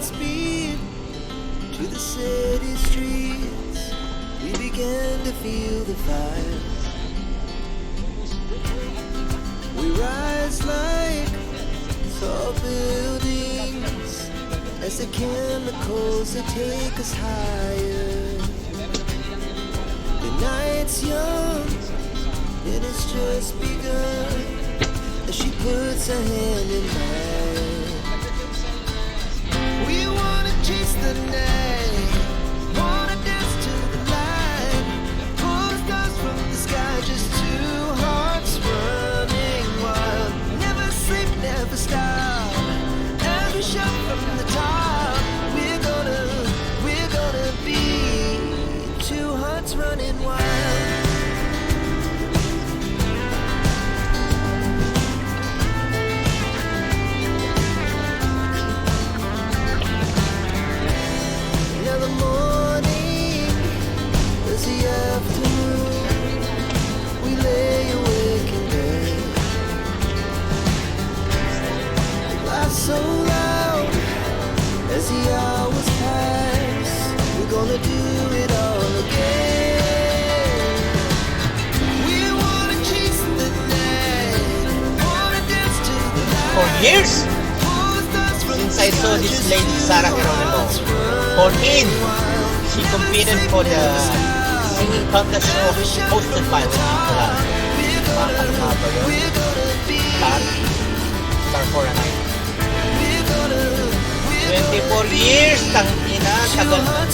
speed to the city streets. We began to feel the fire. We rise like tall buildings as the chemicals that take us higher. The night's young and it's just begun as she puts her hand in mine. We wanna chase the night, wanna dance to the light, pull the stars from the sky, just two hearts running wild. Never sleep, never stop, as we shout from the top. We're gonna be two hearts running wild. So loud as the hours pass, we're gonna do it all again. We wanna chase the night, wanna dance to the light. For years, since I saw this lady Sarah Geronimo, 14, she competed for the singing contest show hosted by Nicola. Star for a night. 24 years, tangina, tagal na.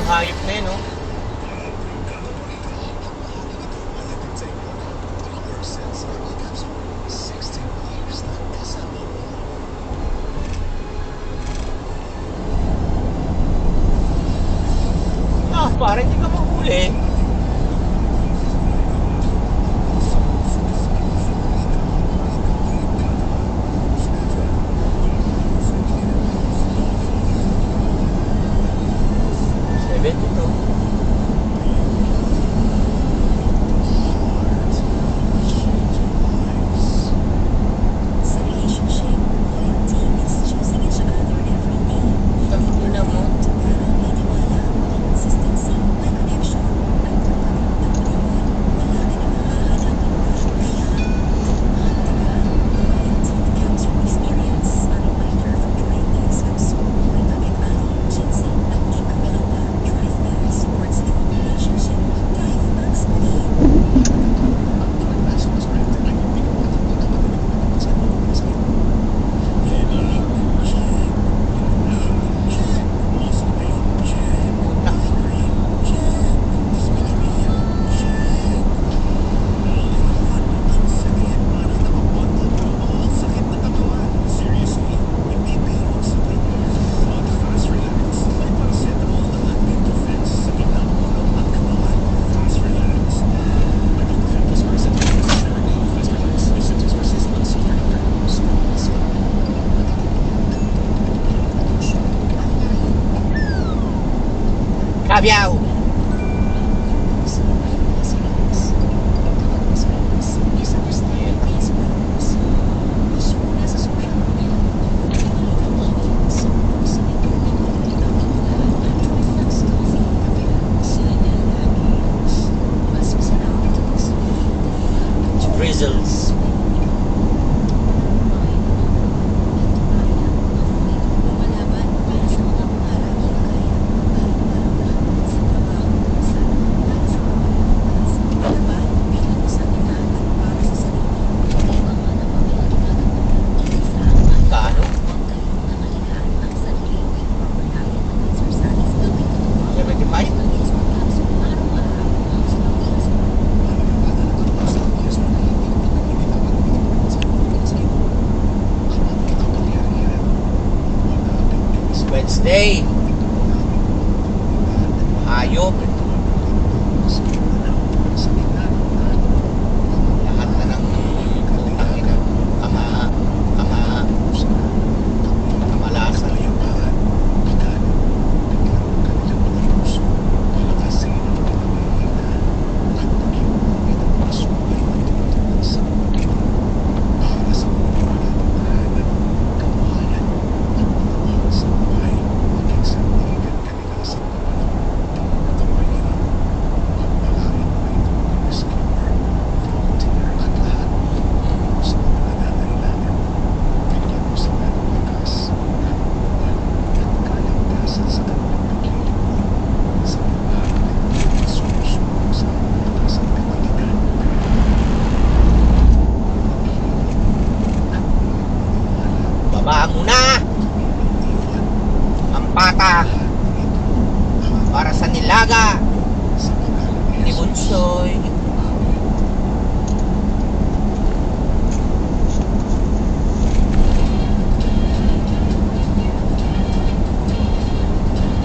Hayop na yun, no? Ah, parang hindi ka mahuli. Caviao. next day. Hayop. Lahat na ng putang ina. Kamalasan. Baba muna ang pata para sa nilaga ni Bunsoy.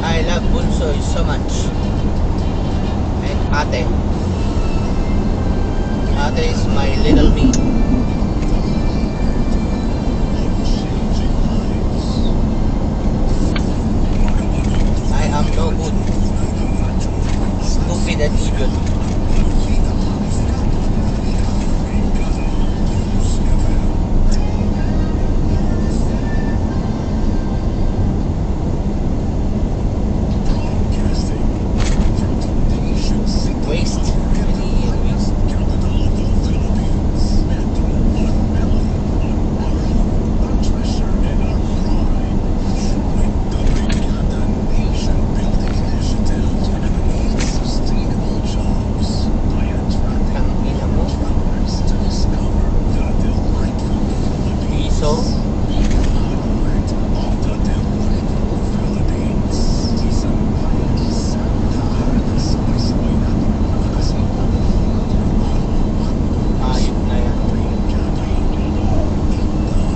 I love Bunsoy so much. And ate is my little me. I'm no good. Stupid and idiot. Waste.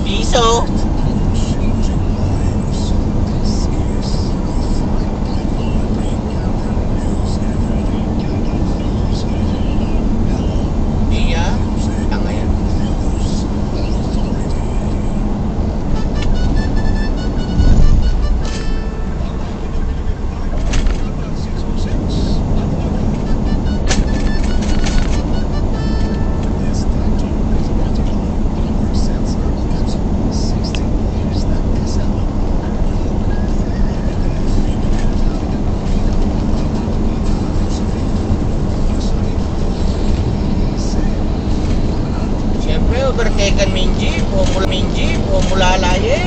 Piso. Iya, tanga yan. Overtaken Minji o mula laye.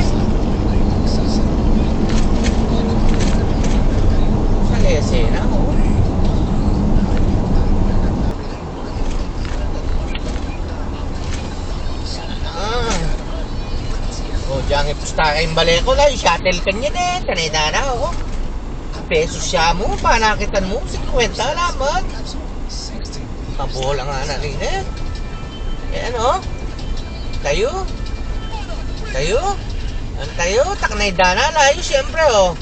Sa lesena, oh. Oh, jangan pusta kayong baleko lang, shuttle kanya din, kanina na, oh. Pesos siya mo, panakitan mo, 50 lamang. Kabola nga na rin, eh. Ayan, oh. Tayo? Ang tayo? Taknay dana layo siyempre oh.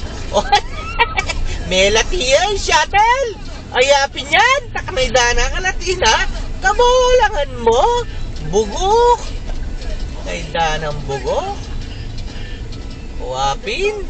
May latiya shuttle. Ayapin yan. Taknay dana ka latina. Kabulangan mo. Bugok. Kay danang bugok. Uwapin.